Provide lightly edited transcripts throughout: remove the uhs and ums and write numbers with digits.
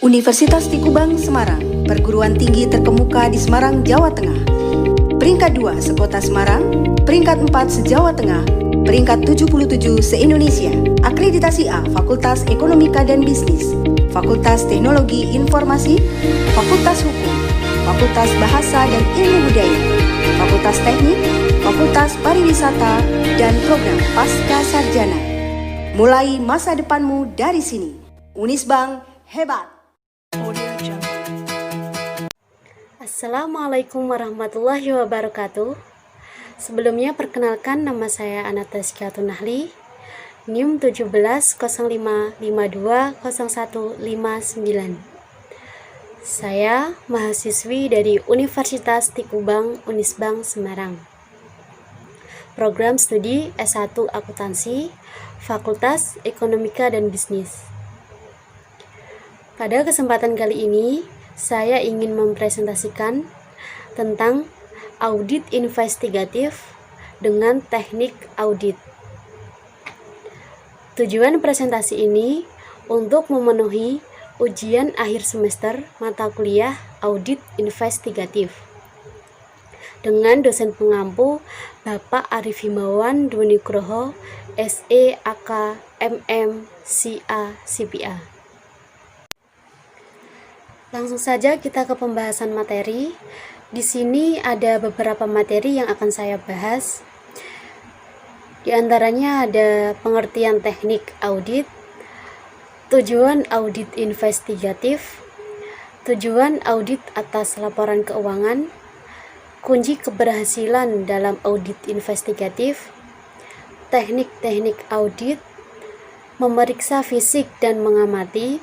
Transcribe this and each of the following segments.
Universitas di Kubang, Semarang, perguruan tinggi terkemuka di Semarang, Jawa Tengah. Peringkat 2 sekota Semarang, peringkat 4 se-Jawa Tengah, peringkat 77 se-Indonesia. Akreditasi A, Fakultas Ekonomika dan Bisnis, Fakultas Teknologi Informasi, Fakultas Hukum, Fakultas Bahasa dan Ilmu Budaya, Fakultas Teknik, Fakultas Pariwisata, dan program Pasca Sarjana. Mulai masa depanmu dari sini. Unisbank hebat. Assalamualaikum warahmatullahi wabarakatuh. Sebelumnya perkenalkan, nama saya Anastasia Nahli, NIM 1705520159. Saya mahasiswi dari Universitas di Kubang, Unisbank Semarang. Program studi S1 Akuntansi, Fakultas Ekonomika dan Bisnis. Pada kesempatan kali ini, saya ingin mempresentasikan tentang audit investigatif dengan teknik audit. Tujuan presentasi ini untuk memenuhi ujian akhir semester mata kuliah audit investigatif dengan dosen pengampu Bapak Arif Himawan Dwonugroho, SE, AK, MM, CA, CPA. Langsung saja kita ke pembahasan materi. Di sini ada beberapa materi yang akan saya bahas. Di antaranya ada pengertian teknik audit, tujuan audit investigatif, tujuan audit atas laporan keuangan, kunci keberhasilan dalam audit investigatif, teknik-teknik audit, memeriksa fisik dan mengamati,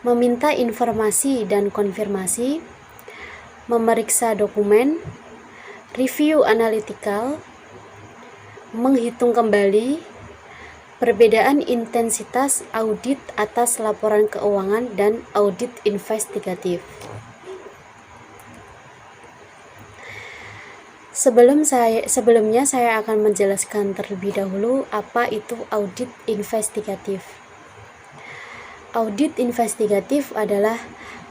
meminta informasi dan konfirmasi, memeriksa dokumen, review analitikal, menghitung kembali, perbedaan intensitas audit atas laporan keuangan dan audit investigatif. Sebelumnya saya akan menjelaskan terlebih dahulu apa itu audit investigatif. Audit investigatif adalah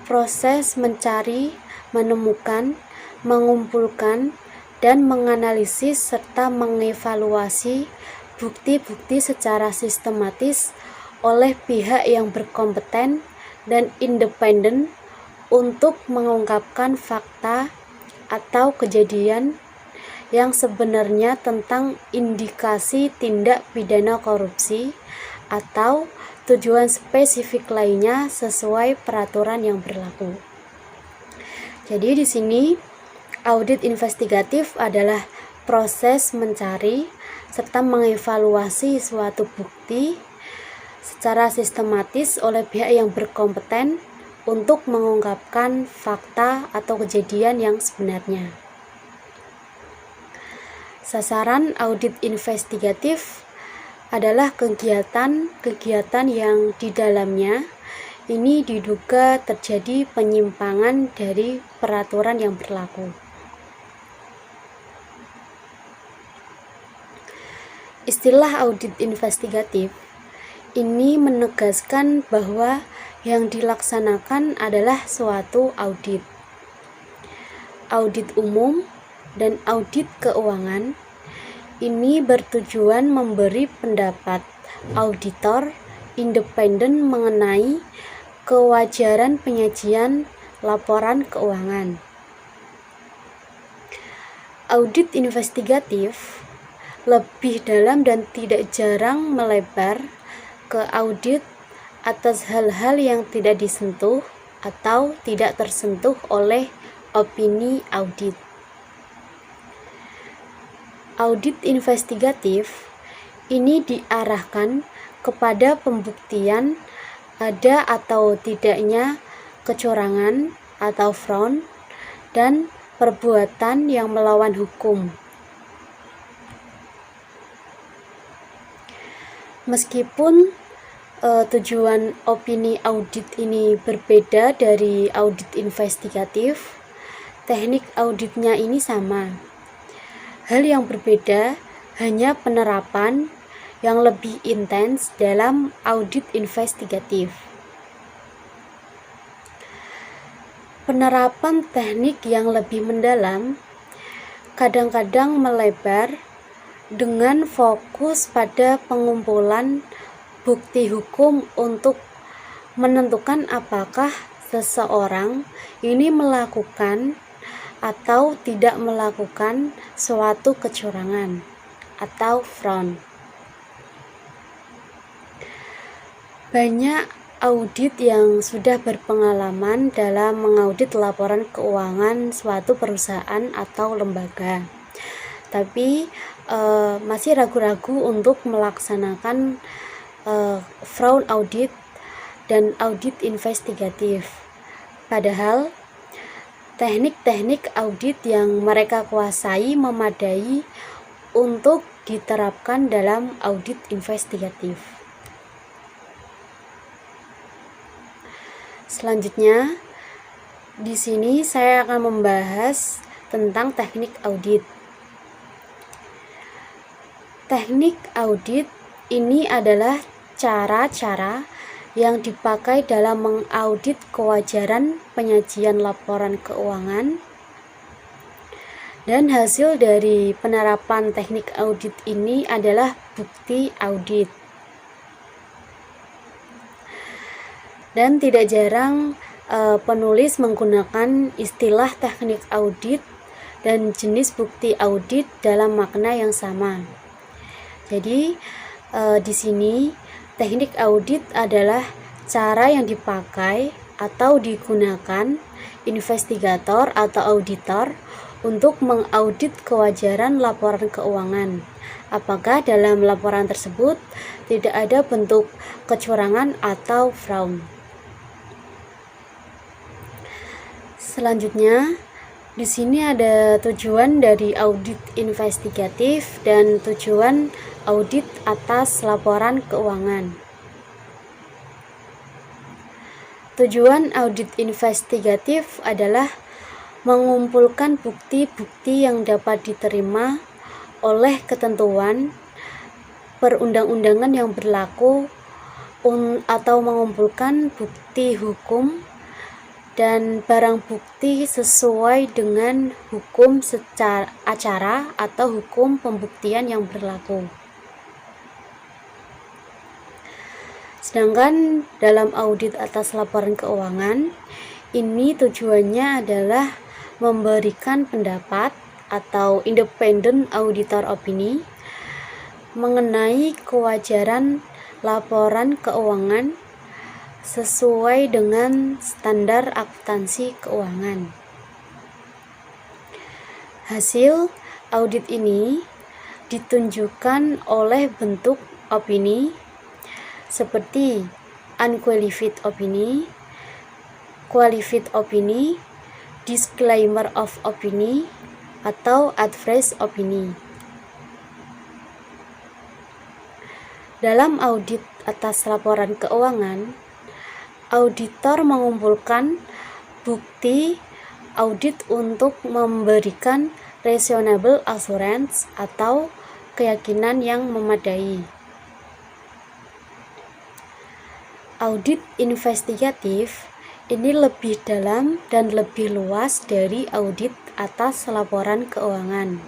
proses mencari, menemukan, mengumpulkan, dan menganalisis serta mengevaluasi bukti-bukti secara sistematis oleh pihak yang berkompeten dan independen untuk mengungkapkan fakta atau kejadian yang sebenarnya tentang indikasi tindak pidana korupsi atau tujuan spesifik lainnya sesuai peraturan yang berlaku. Jadi di sini audit investigatif adalah proses mencari serta mengevaluasi suatu bukti secara sistematis oleh pihak yang berkompeten untuk mengungkapkan fakta atau kejadian yang sebenarnya. Sasaran audit investigatif adalah kegiatan yang di dalamnya ini diduga terjadi penyimpangan dari peraturan yang berlaku. Istilah audit investigatif ini menegaskan bahwa yang dilaksanakan adalah suatu audit. Audit umum dan audit keuangan ini bertujuan memberi pendapat auditor independen mengenai kewajaran penyajian laporan keuangan. Audit investigatif lebih dalam dan tidak jarang melebar ke audit atas hal-hal yang tidak disentuh atau tidak tersentuh oleh opini audit. Audit investigatif ini diarahkan kepada pembuktian ada atau tidaknya kecurangan atau fraud dan perbuatan yang melawan hukum. Meskipun tujuan opini audit ini berbeda dari audit investigatif, teknik auditnya ini sama. Hal yang berbeda hanya penerapan yang lebih intens dalam audit investigatif. Penerapan teknik yang lebih mendalam kadang-kadang melebar dengan fokus pada pengumpulan bukti hukum untuk menentukan apakah seseorang ini melakukan atau tidak melakukan suatu kecurangan atau fraud. Banyak audit yang sudah berpengalaman dalam mengaudit laporan keuangan suatu perusahaan atau lembaga, tapi masih ragu-ragu untuk melaksanakan fraud audit dan audit investigatif. Padahal teknik-teknik audit yang mereka kuasai memadai untuk diterapkan dalam audit investigatif. Selanjutnya, di sini saya akan membahas tentang teknik audit. Teknik audit ini adalah cara-cara yang dipakai dalam mengaudit kewajaran penyajian laporan keuangan, dan hasil dari penerapan teknik audit ini adalah bukti audit. Dan tidak jarang penulis menggunakan istilah teknik audit dan jenis bukti audit dalam makna yang sama. Jadi di sini teknik audit adalah cara yang dipakai atau digunakan investigator atau auditor untuk mengaudit kewajaran laporan keuangan. Apakah dalam laporan tersebut tidak ada bentuk kecurangan atau fraud. Selanjutnya, di sini ada tujuan dari audit investigatif dan tujuan audit atas laporan keuangan. Tujuan audit investigatif adalah mengumpulkan bukti-bukti yang dapat diterima oleh ketentuan perundang-undangan yang berlaku atau mengumpulkan bukti hukum dan barang bukti sesuai dengan hukum secara acara atau hukum pembuktian yang berlaku. Sedangkan dalam audit atas laporan keuangan, ini tujuannya adalah memberikan pendapat atau independent auditor opini mengenai kewajaran laporan keuangan sesuai dengan standar akuntansi keuangan. Hasil audit ini ditunjukkan oleh bentuk opini seperti unqualified opini, qualified opini, disclaimer of opini, atau adverse opini. Dalam audit atas laporan keuangan, auditor mengumpulkan bukti audit untuk memberikan reasonable assurance atau keyakinan yang memadai. Audit investigatif ini lebih dalam dan lebih luas dari audit atas laporan keuangan,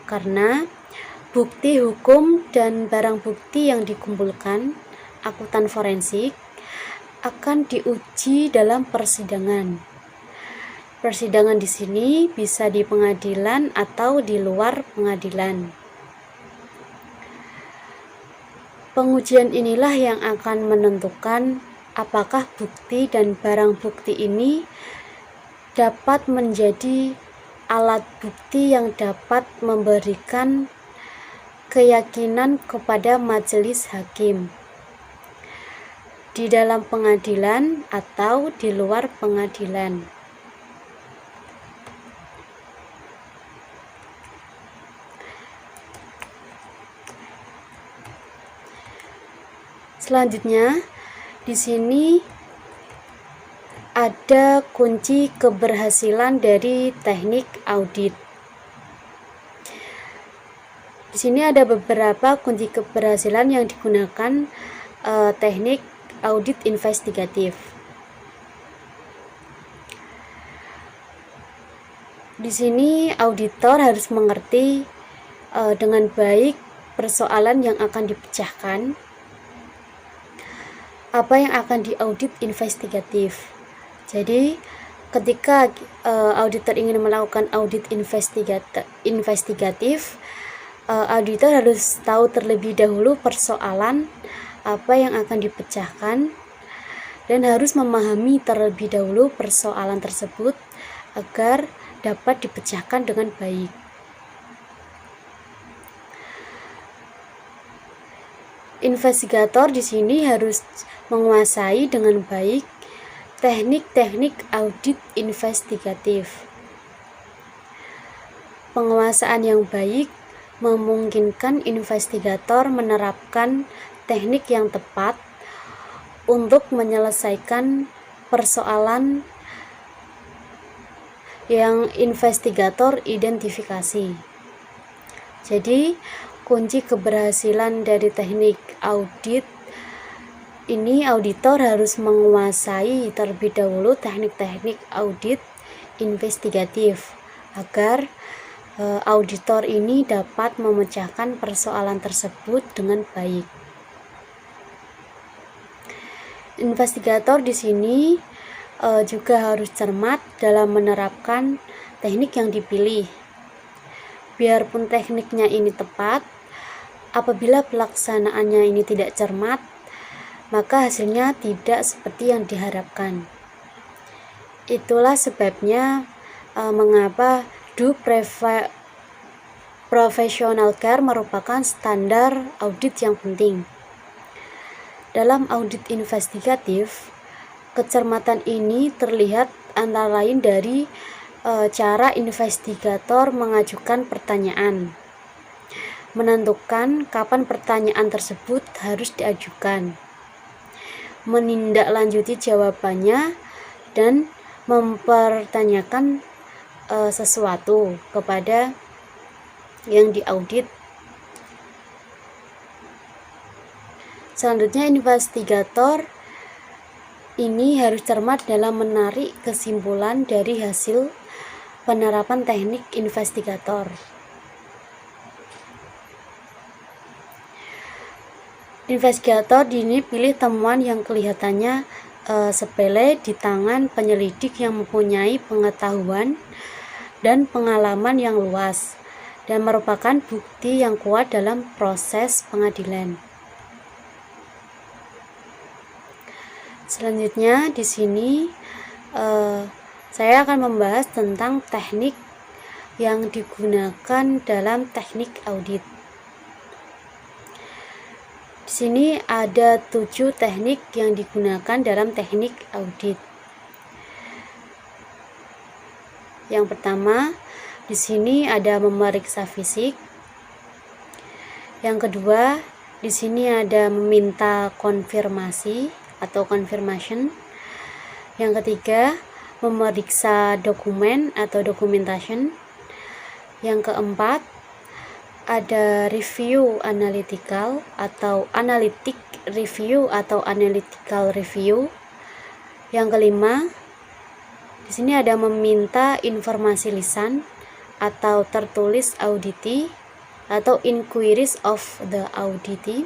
karena bukti hukum dan barang bukti yang dikumpulkan akuntan forensik akan diuji dalam persidangan. Persidangan di sini bisa di pengadilan atau di luar pengadilan. Pengujian inilah yang akan menentukan apakah bukti dan barang bukti ini dapat menjadi alat bukti yang dapat memberikan keyakinan kepada majelis hakim di dalam pengadilan atau di luar pengadilan. Selanjutnya, di sini ada kunci keberhasilan dari teknik audit. Di sini ada beberapa kunci keberhasilan yang digunakan teknik audit investigatif. Di sini auditor harus mengerti dengan baik persoalan yang akan dipecahkan, apa yang akan diaudit investigatif. Jadi ketika auditor ingin melakukan audit investigatif, auditor harus tahu terlebih dahulu persoalan apa yang akan dipecahkan dan harus memahami terlebih dahulu persoalan tersebut agar dapat dipecahkan dengan baik. Investigator di sini harus menguasai dengan baik teknik-teknik audit investigatif. Penguasaan yang baik memungkinkan investigator menerapkan teknik yang tepat untuk menyelesaikan persoalan yang investigator identifikasi. Jadi, kunci keberhasilan dari teknik audit ini, auditor harus menguasai terlebih dahulu teknik-teknik audit investigatif agar auditor ini dapat memecahkan persoalan tersebut dengan baik. Investigator di sini juga harus cermat dalam menerapkan teknik yang dipilih. Biarpun tekniknya ini tepat, apabila pelaksanaannya ini tidak cermat, maka hasilnya tidak seperti yang diharapkan. Itulah sebabnya mengapa professional care merupakan standar audit yang penting. Dalam audit investigatif, kecermatan ini terlihat antara lain dari cara investigator mengajukan pertanyaan, menentukan kapan pertanyaan tersebut harus diajukan, menindaklanjuti jawabannya, dan mempertanyakan sesuatu kepada yang diaudit. Selanjutnya, investigator ini harus cermat dalam menarik kesimpulan dari hasil penerapan teknik investigator. Investigator ini pilih temuan yang kelihatannya sepele di tangan penyelidik yang mempunyai pengetahuan dan pengalaman yang luas dan merupakan bukti yang kuat dalam proses pengadilan. Selanjutnya di sini saya akan membahas tentang teknik yang digunakan dalam teknik audit. Di sini ada 7 teknik yang digunakan dalam teknik audit. Yang pertama, di sini ada memeriksa fisik. Yang kedua, di sini ada meminta konfirmasi atau confirmation. Yang ketiga, memeriksa dokumen atau documentation. Yang keempat, ada review analytical atau analytic review atau analytical review. Yang kelima, di sini ada meminta informasi lisan atau tertulis auditi atau inquiries of the auditee.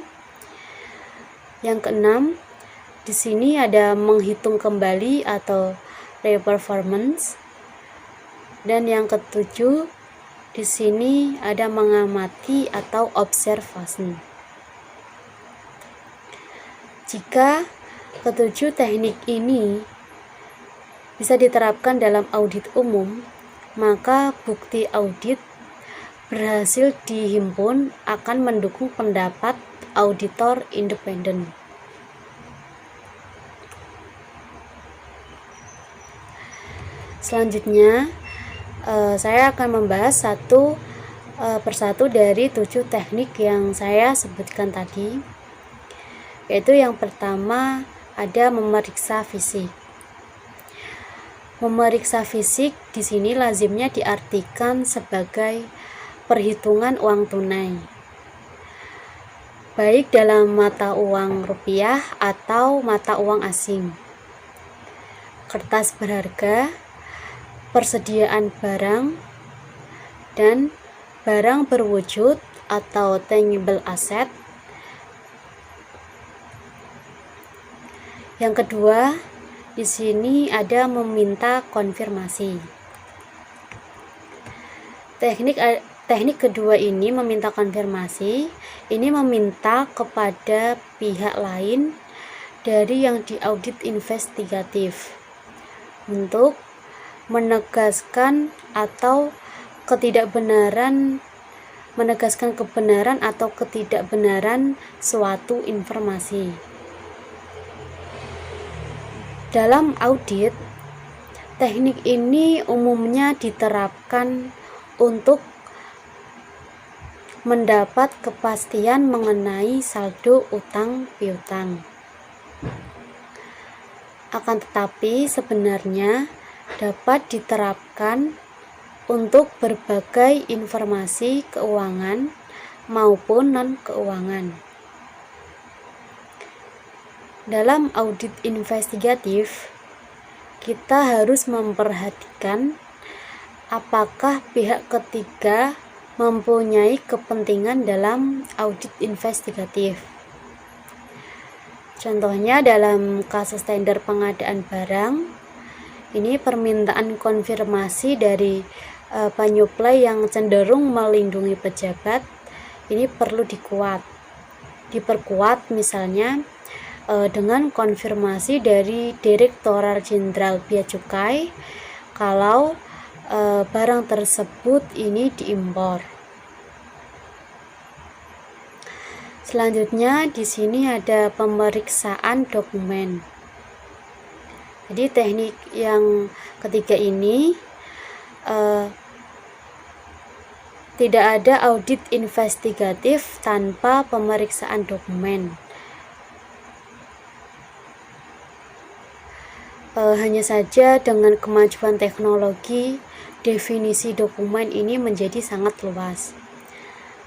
Yang keenam, di sini ada menghitung kembali atau re-performance. Dan yang ketujuh, di sini ada mengamati atau observation. Jika ketujuh teknik ini bisa diterapkan dalam audit umum, maka bukti audit berhasil dihimpun akan mendukung pendapat auditor independen. Selanjutnya, saya akan membahas satu persatu dari 7 teknik yang saya sebutkan tadi, yaitu yang pertama ada memeriksa fisik. Memeriksa fisik di sini lazimnya diartikan sebagai perhitungan uang tunai, baik dalam mata uang rupiah atau mata uang asing, kertas berharga, persediaan barang, dan barang berwujud atau tangible asset. Yang kedua, di sini ada meminta konfirmasi. Teknik kedua ini meminta konfirmasi, ini meminta kepada pihak lain dari yang diaudit investigatif untuk menegaskan kebenaran atau ketidakbenaran suatu informasi. Dalam audit, teknik ini umumnya diterapkan untuk mendapat kepastian mengenai saldo utang piutang. Akan tetapi sebenarnya dapat diterapkan untuk berbagai informasi keuangan maupun non-keuangan. Dalam audit investigatif, kita harus memperhatikan apakah pihak ketiga mempunyai kepentingan dalam audit investigatif. Contohnya dalam kasus tender pengadaan barang, ini permintaan konfirmasi dari penyuplai yang cenderung melindungi pejabat, ini perlu diperkuat misalnya dengan konfirmasi dari Direktorat Jenderal Bea Cukai kalau barang tersebut ini diimpor. Selanjutnya di sini ada pemeriksaan dokumen. Jadi teknik yang ketiga ini tidak ada audit investigatif tanpa pemeriksaan dokumen. Hanya saja dengan kemajuan teknologi, definisi dokumen ini menjadi sangat luas,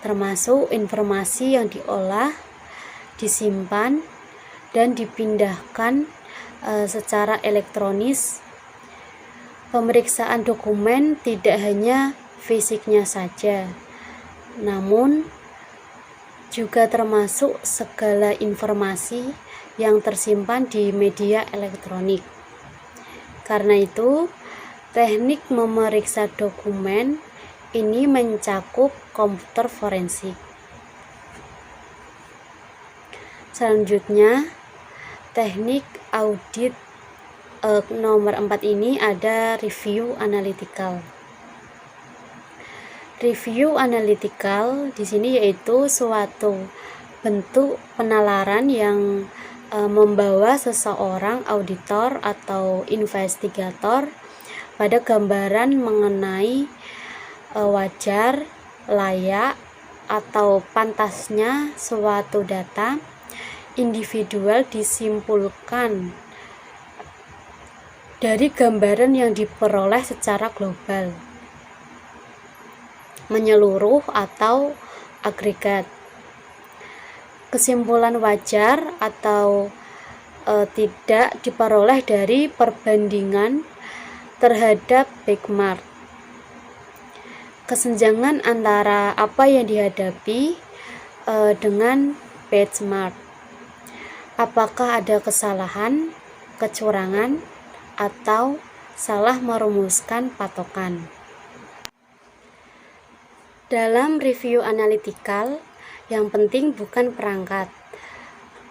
termasuk informasi yang diolah, disimpan, dan dipindahkan secara elektronis. Pemeriksaan dokumen tidak hanya fisiknya saja, namun juga termasuk segala informasi yang tersimpan di media elektronik. Karena itu, teknik memeriksa dokumen ini mencakup komputer forensik. Selanjutnya, teknik audit nomor 4 ini ada review analytical. Review analytical di sini yaitu suatu bentuk penalaran yang membawa seseorang auditor atau investigator pada gambaran mengenai wajar, layak, atau pantasnya suatu data individual disimpulkan dari gambaran yang diperoleh secara global, menyeluruh atau agregat. Kesimpulan wajar atau tidak diperoleh dari perbandingan terhadap benchmark. Kesenjangan antara apa yang dihadapi dengan benchmark. Apakah ada kesalahan, kecurangan, atau salah merumuskan patokan. Dalam review analytical, yang penting bukan perangkat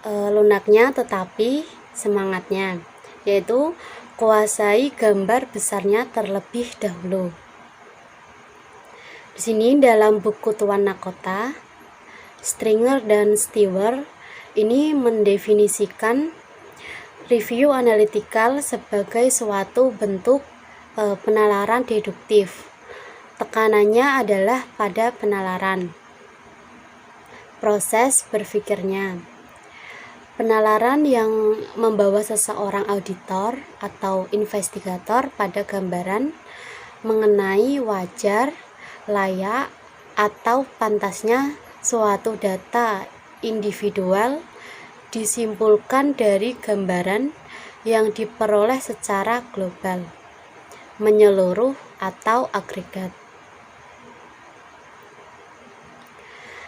lunaknya tetapi semangatnya, yaitu kuasai gambar besarnya terlebih dahulu. Di sini dalam buku Tuan Nakota, Stringer dan Stewart ini mendefinisikan review analytical sebagai suatu bentuk penalaran deduktif. Tekanannya adalah pada penalaran proses berpikirnya. Penalaran yang membawa seseorang auditor atau investigator pada gambaran mengenai wajar, layak, atau pantasnya suatu data individual disimpulkan dari gambaran yang diperoleh secara global, menyeluruh, atau agregat.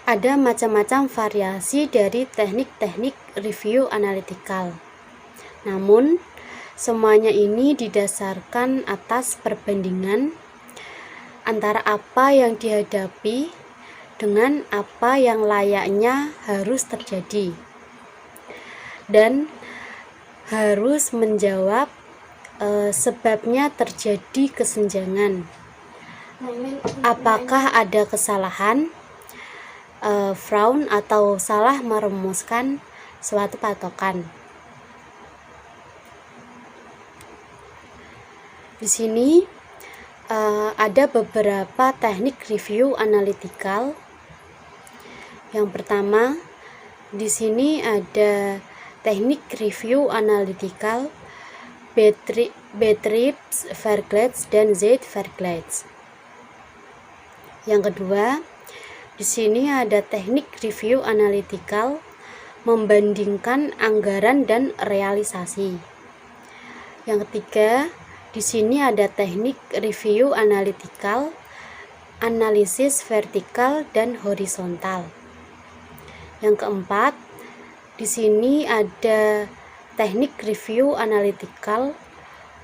ada macam-macam variasi dari teknik-teknik review analytical. Namun, semuanya ini didasarkan atas perbandingan antara apa yang dihadapi dengan apa yang layaknya harus terjadi, dan harus menjawab sebabnya terjadi kesenjangan. Apakah ada kesalahan, fraud atau salah merumuskan suatu patokan. Di sini ada beberapa teknik review analytical. Yang pertama, di sini ada teknik review analytical Betriebs Vergleich dan Zeitvergleich. Yang kedua, di sini ada teknik review analytical membandingkan anggaran dan realisasi. Yang ketiga, di sini ada teknik review analytical analisis vertikal dan horizontal. Yang keempat, di sini ada teknik review analytical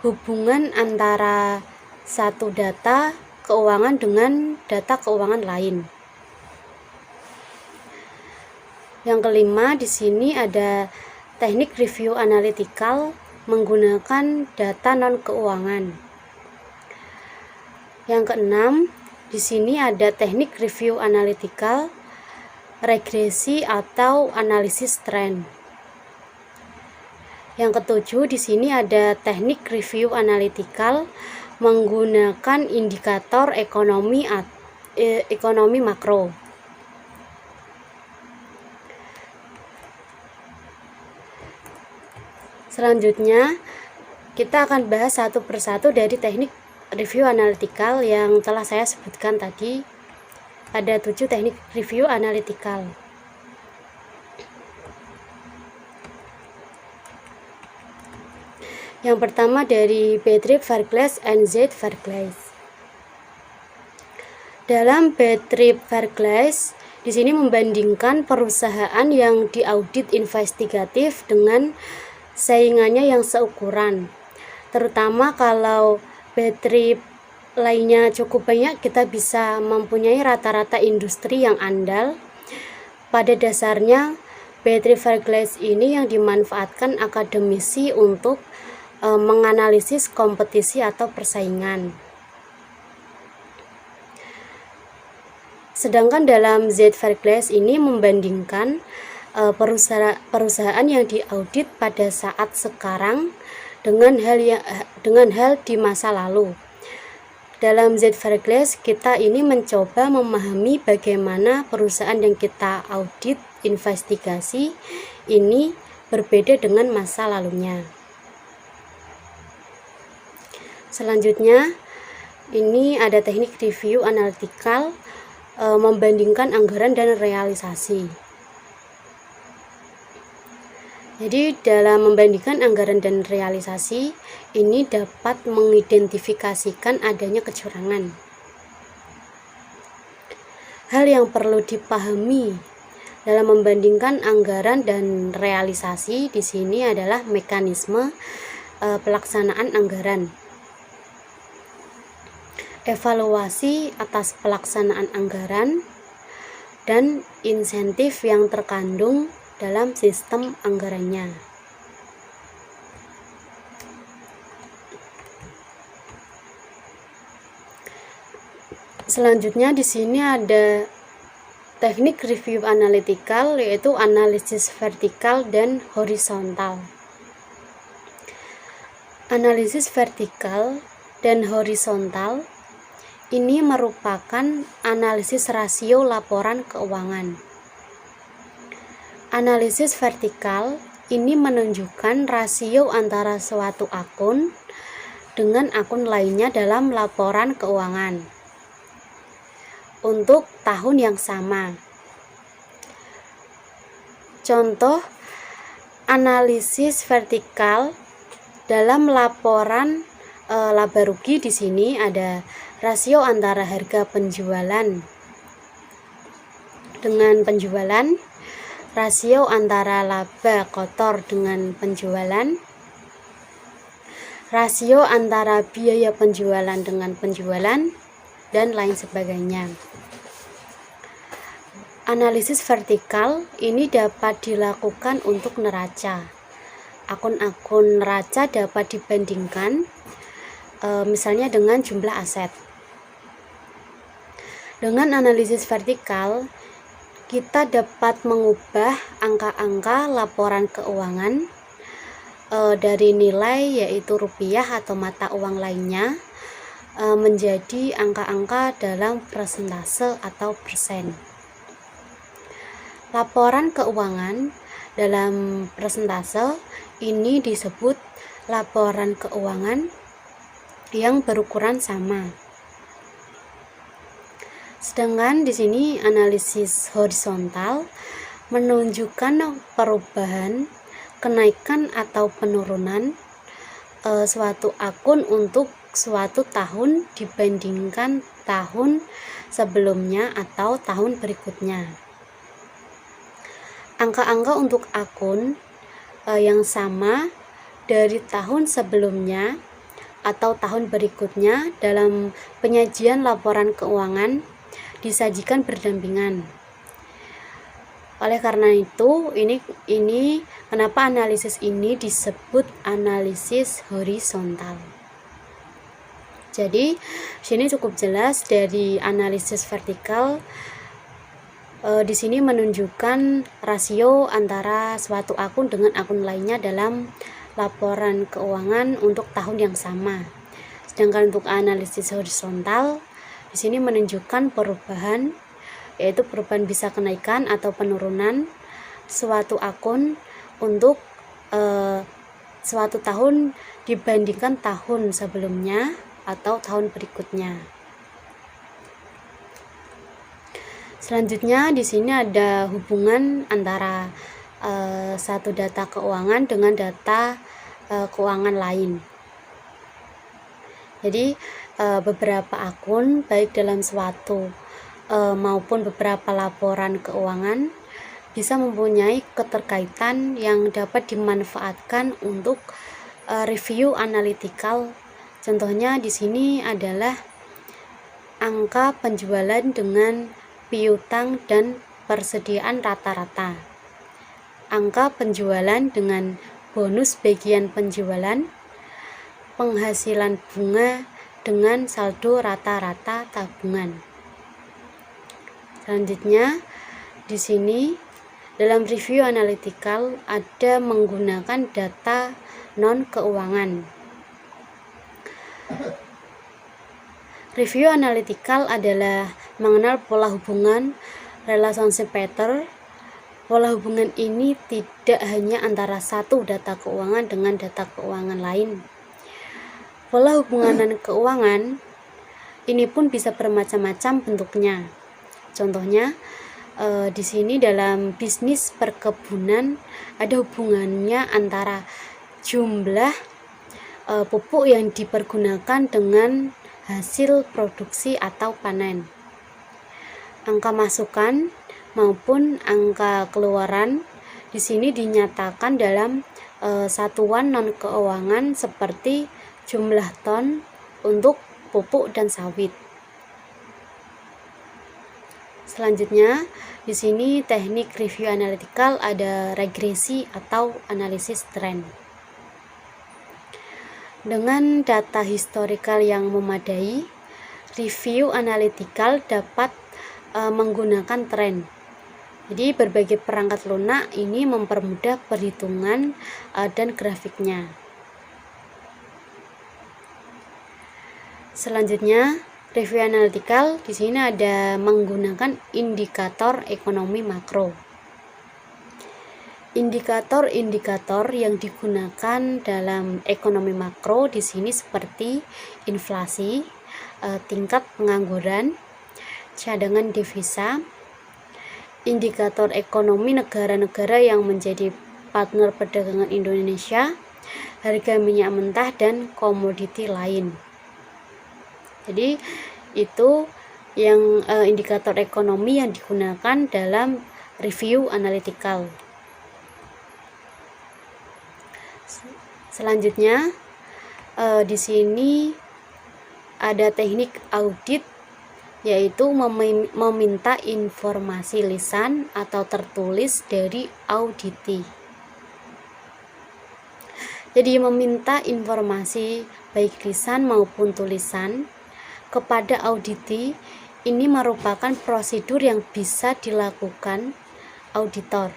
hubungan antara satu data keuangan dengan data keuangan lain. Yang kelima, di sini ada teknik review analytical menggunakan data non keuangan. Yang keenam, di sini ada teknik review analytical regresi atau analisis tren. Yang ketujuh, di sini ada teknik review analytical menggunakan indikator ekonomi makro. Selanjutnya, kita akan bahas satu persatu dari teknik review analytical yang telah saya sebutkan tadi. Ada 7 teknik review analytical. Yang pertama dari Betriebs Vergleich and Zeitvergleich. Dalam Betriebs Vergleich, di sini membandingkan perusahaan yang diaudit investigatif dengan saingannya yang seukuran. Terutama kalau Betrieb lainnya cukup banyak, kita bisa mempunyai rata-rata industri yang andal. Pada dasarnya, Betriebs Vergleich ini yang dimanfaatkan akademisi untuk menganalisis kompetisi atau persaingan. Sedangkan dalam Zeitvergleich ini membandingkan perusahaan yang diaudit pada saat sekarang dengan hal di masa lalu. Dalam Zeitvergleich, kita ini mencoba memahami bagaimana perusahaan yang kita audit investigasi ini berbeda dengan masa lalunya. Selanjutnya, ini ada teknik review analytical membandingkan anggaran dan realisasi. Jadi dalam membandingkan anggaran dan realisasi ini dapat mengidentifikasikan adanya kecurangan. Hal yang perlu dipahami dalam membandingkan anggaran dan realisasi di sini adalah mekanisme pelaksanaan anggaran. Evaluasi atas pelaksanaan anggaran dan insentif yang terkandung dalam sistem anggarannya. Selanjutnya di sini ada teknik review analytical, yaitu analisis vertikal dan horizontal. Analisis vertikal dan horizontal ini merupakan analisis rasio laporan keuangan. Analisis vertikal ini menunjukkan rasio antara suatu akun dengan akun lainnya dalam laporan keuangan untuk tahun yang sama. Contoh analisis vertikal dalam laporan laba rugi di sini ada rasio antara harga penjualan dengan penjualan, rasio antara laba kotor dengan penjualan, rasio antara biaya penjualan dengan penjualan, dan lain sebagainya. Analisis vertikal ini dapat dilakukan untuk neraca. Akun-akun neraca dapat dibandingkan misalnya dengan jumlah aset. Dengan analisis vertikal, kita dapat mengubah angka-angka laporan keuangan dari nilai yaitu rupiah atau mata uang lainnya menjadi angka-angka dalam persentase atau persen. Laporan keuangan dalam persentase ini disebut laporan keuangan yang berukuran sama. Sedangkan di sini analisis horizontal menunjukkan perubahan, kenaikan atau penurunan suatu akun untuk suatu tahun dibandingkan tahun sebelumnya atau tahun berikutnya. Angka-angka untuk akun yang sama dari tahun sebelumnya atau tahun berikutnya dalam penyajian laporan keuangan disajikan berdampingan. Oleh karena itu, ini kenapa analisis ini disebut analisis horizontal. Jadi, sini cukup jelas dari analisis vertikal. Di sini menunjukkan rasio antara suatu akun dengan akun lainnya dalam laporan keuangan untuk tahun yang sama. Sedangkan untuk analisis horizontal, di sini menunjukkan perubahan, yaitu perubahan bisa kenaikan atau penurunan suatu akun untuk suatu tahun dibandingkan tahun sebelumnya atau tahun berikutnya. Selanjutnya di sini ada hubungan antara satu data keuangan dengan data keuangan lain. Jadi beberapa akun baik dalam suatu maupun beberapa laporan keuangan bisa mempunyai keterkaitan yang dapat dimanfaatkan untuk review analytical. Contohnya di sini adalah angka penjualan dengan piutang dan persediaan rata-rata, angka penjualan dengan bonus bagian penjualan, penghasilan bunga dengan saldo rata-rata tabungan. Selanjutnya di sini dalam review analytical ada menggunakan data non keuangan. Review analytical adalah mengenal pola hubungan relationship pattern. Pola hubungan ini tidak hanya antara satu data keuangan dengan data keuangan lain. Pola hubungan keuangan ini pun bisa bermacam-macam bentuknya. Contohnya di sini dalam bisnis perkebunan ada hubungannya antara jumlah pupuk yang dipergunakan dengan hasil produksi atau panen, angka masukan maupun angka keluaran di sini dinyatakan dalam satuan non keuangan seperti jumlah ton untuk pupuk dan sawit. Selanjutnya di sini teknik review analytical ada regresi atau analisis tren. Dengan data historical yang memadai, review analytical dapat menggunakan tren. Jadi berbagai perangkat lunak ini mempermudah perhitungan dan grafiknya. Selanjutnya, review analytical di sini ada menggunakan indikator ekonomi makro. Indikator-indikator yang digunakan dalam ekonomi makro di sini seperti inflasi, tingkat pengangguran, cadangan devisa, indikator ekonomi negara-negara yang menjadi partner perdagangan Indonesia, harga minyak mentah dan komoditi lain. Jadi itu yang indikator ekonomi yang digunakan dalam review analytical. Selanjutnya di sini ada teknik audit, yaitu meminta informasi lisan atau tertulis dari auditi. Jadi meminta informasi baik lisan maupun tulisan kepada auditi ini merupakan prosedur yang bisa dilakukan auditor.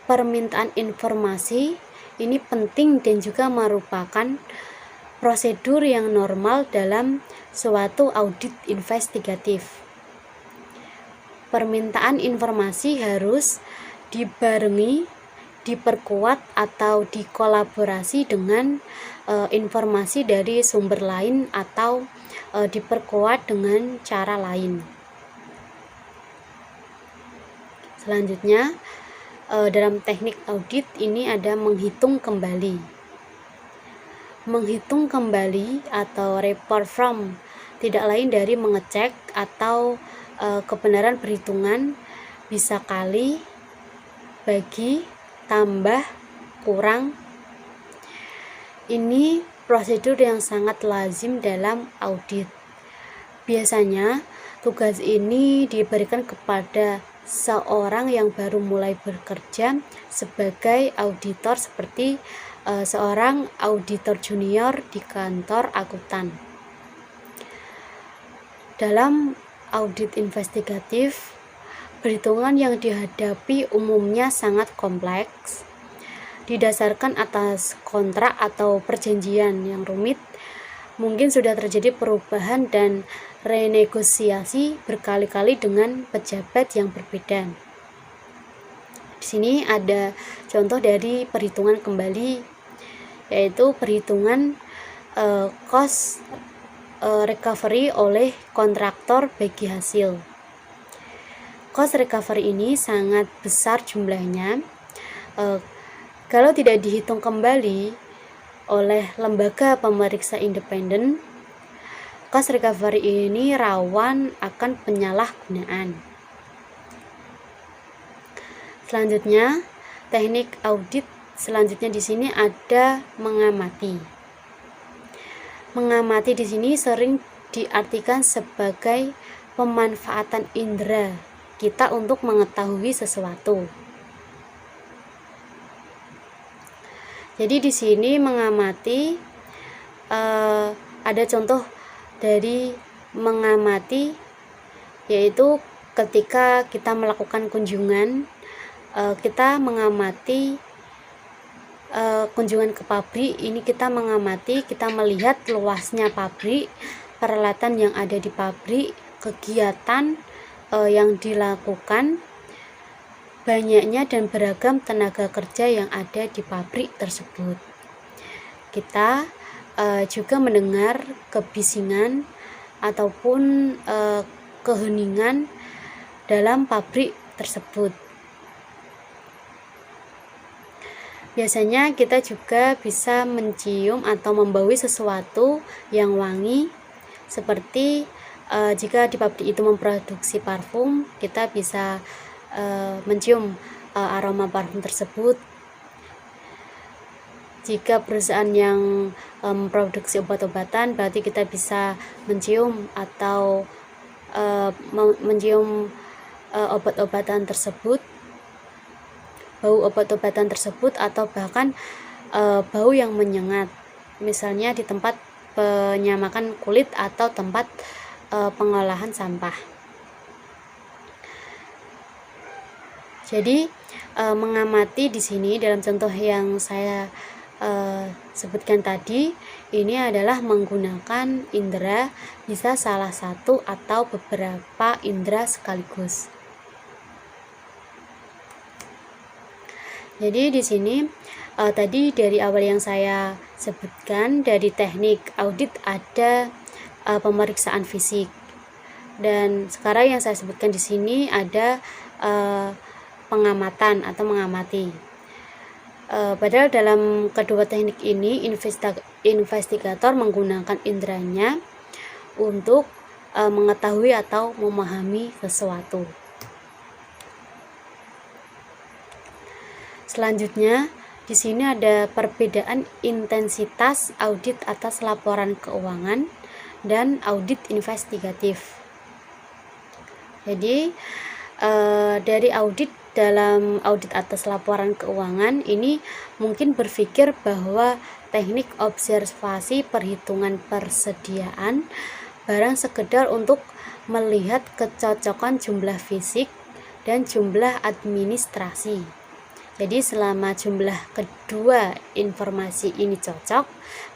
Permintaan informasi ini penting dan juga merupakan prosedur yang normal dalam suatu audit investigatif. Permintaan informasi harus dibarengi, diperkuat atau dikolaborasi dengan informasi dari sumber lain atau diperkuat dengan cara lain. Selanjutnya, dalam teknik audit ini ada menghitung kembali. Menghitung kembali atau report from tidak lain dari mengecek atau kebenaran perhitungan bisa kali, bagi, tambah, kurang. Ini prosedur yang sangat lazim dalam audit. Biasanya tugas ini diberikan kepada seorang yang baru mulai bekerja sebagai auditor, seperti seorang auditor junior di kantor akuntan. Dalam audit investigatif, perhitungan yang dihadapi umumnya sangat kompleks, didasarkan atas kontrak atau perjanjian yang rumit. Mungkin sudah terjadi perubahan dan renegosiasi berkali-kali dengan pejabat yang berbeda. Di sini ada contoh dari perhitungan kembali, yaitu perhitungan cost recovery oleh kontraktor bagi hasil. Cost recovery ini sangat besar jumlahnya. Kalau tidak dihitung kembali oleh lembaga pemeriksa independen, cost recovery ini rawan akan penyalahgunaan. Selanjutnya, teknik audit selanjutnya di sini ada mengamati. Mengamati di sini sering diartikan sebagai pemanfaatan indera kita untuk mengetahui sesuatu. Jadi di sini mengamati ada contoh dari mengamati, yaitu ketika kita melakukan kunjungan, kita mengamati kunjungan ke pabrik. Ini kita mengamati, kita melihat luasnya pabrik, peralatan yang ada di pabrik, kegiatan yang dilakukan, banyaknya dan beragam tenaga kerja yang ada di pabrik tersebut. Kita juga mendengar kebisingan ataupun keheningan dalam pabrik tersebut. Biasanya kita juga bisa mencium atau membaui sesuatu yang wangi, seperti jika di pabrik itu memproduksi parfum, kita bisa mencium aroma parfum tersebut. Jika perusahaan yang memproduksi obat-obatan, berarti kita bisa mencium atau mencium obat-obatan tersebut, bau obat-obatan tersebut, atau bahkan bau yang menyengat, misalnya di tempat penyamakan kulit atau tempat pengolahan sampah. Jadi mengamati di sini dalam contoh yang saya sebutkan tadi, ini adalah menggunakan indera, bisa salah satu atau beberapa indera sekaligus. Jadi di sini tadi dari awal yang saya sebutkan, dari teknik audit ada pemeriksaan fisik, dan sekarang yang saya sebutkan di sini ada pengamatan atau mengamati. Padahal dalam kedua teknik ini investigator menggunakan inderanya untuk mengetahui atau memahami sesuatu. Selanjutnya, di sini ada perbedaan intensitas audit atas laporan keuangan dan audit investigatif. Jadi, dari dalam audit atas laporan keuangan ini mungkin berpikir bahwa teknik observasi perhitungan persediaan barang sekedar untuk melihat kecocokan jumlah fisik dan jumlah administrasi. Jadi selama jumlah kedua informasi ini cocok,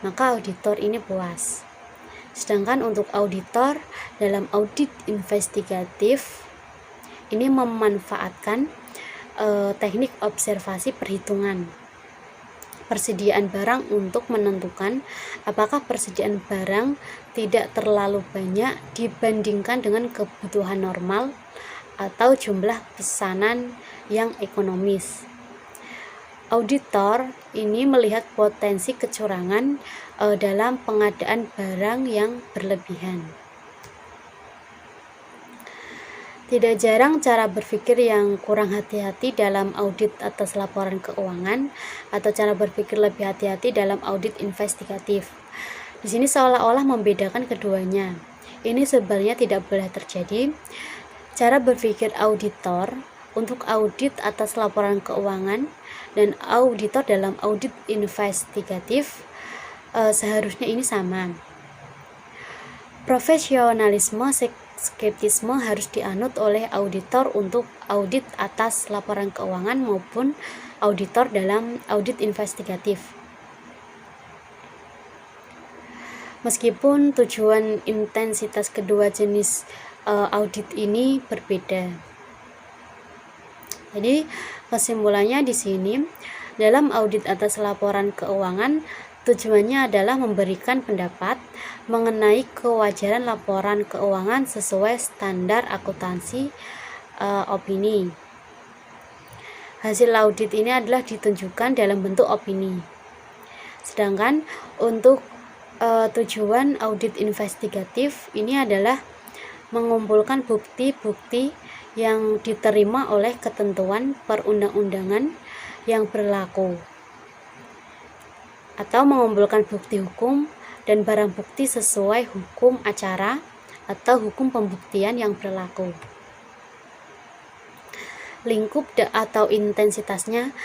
maka auditor ini puas. Sedangkan untuk auditor dalam audit investigatif ini memanfaatkan teknik observasi perhitungan persediaan barang untuk menentukan apakah persediaan barang tidak terlalu banyak dibandingkan dengan kebutuhan normal atau jumlah pesanan yang ekonomis. Auditor ini melihat potensi kecurangan dalam pengadaan barang yang berlebihan. Tidak jarang cara berpikir yang kurang hati-hati dalam audit atas laporan keuangan atau cara berpikir lebih hati-hati dalam audit investigatif. Di sini seolah-olah membedakan keduanya. Ini sebenarnya tidak boleh terjadi. Cara berpikir auditor untuk audit atas laporan keuangan dan auditor dalam audit investigatif seharusnya ini sama. Profesionalisme skeptisme harus dianut oleh auditor untuk audit atas laporan keuangan maupun auditor dalam audit investigatif. Meskipun tujuan intensitas kedua jenis audit ini berbeda. Jadi kesimpulannya di sini dalam audit atas laporan keuangan tujuannya adalah memberikan pendapat mengenai kewajaran laporan keuangan sesuai standar akuntansi opini. Hasil audit ini adalah ditunjukkan dalam bentuk opini. Sedangkan untuk tujuan audit investigatif ini adalah mengumpulkan bukti-bukti yang diterima oleh ketentuan perundang-undangan yang berlaku, atau mengumpulkan bukti hukum dan barang bukti sesuai hukum acara atau hukum pembuktian yang berlaku. Lingkup atau intensitasnya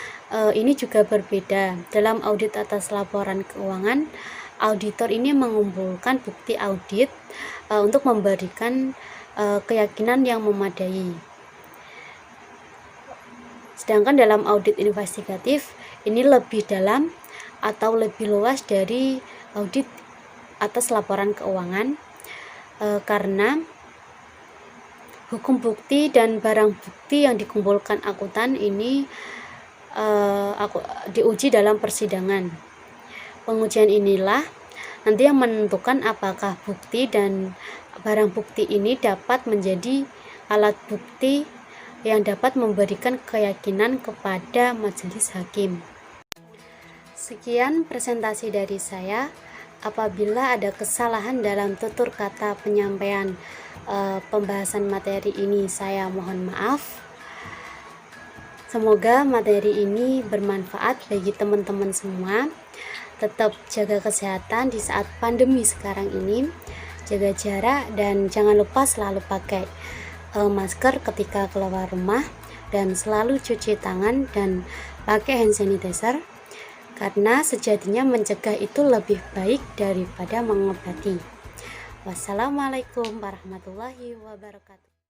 ini juga berbeda. Dalam audit atas laporan keuangan, auditor ini mengumpulkan bukti audit untuk memberikan keyakinan yang memadai. Sedangkan dalam audit investigatif ini lebih dalam atau lebih luas dari audit atas laporan keuangan karena hukum bukti dan barang bukti yang dikumpulkan akuntan ini diuji dalam persidangan. Pengujian inilah nanti yang menentukan apakah bukti dan barang bukti ini dapat menjadi alat bukti yang dapat memberikan keyakinan kepada majelis hakim. Sekian presentasi dari saya. Apabila ada kesalahan dalam tutur kata penyampaian pembahasan materi ini, saya mohon maaf. Semoga materi ini bermanfaat bagi teman-teman semua. Tetap jaga kesehatan di saat pandemi sekarang ini, jaga jarak, dan jangan lupa selalu pakai masker ketika keluar rumah, dan selalu cuci tangan dan pakai hand sanitizer, karena sejatinya mencegah itu lebih baik daripada mengobati. Wassalamualaikum warahmatullahi wabarakatuh.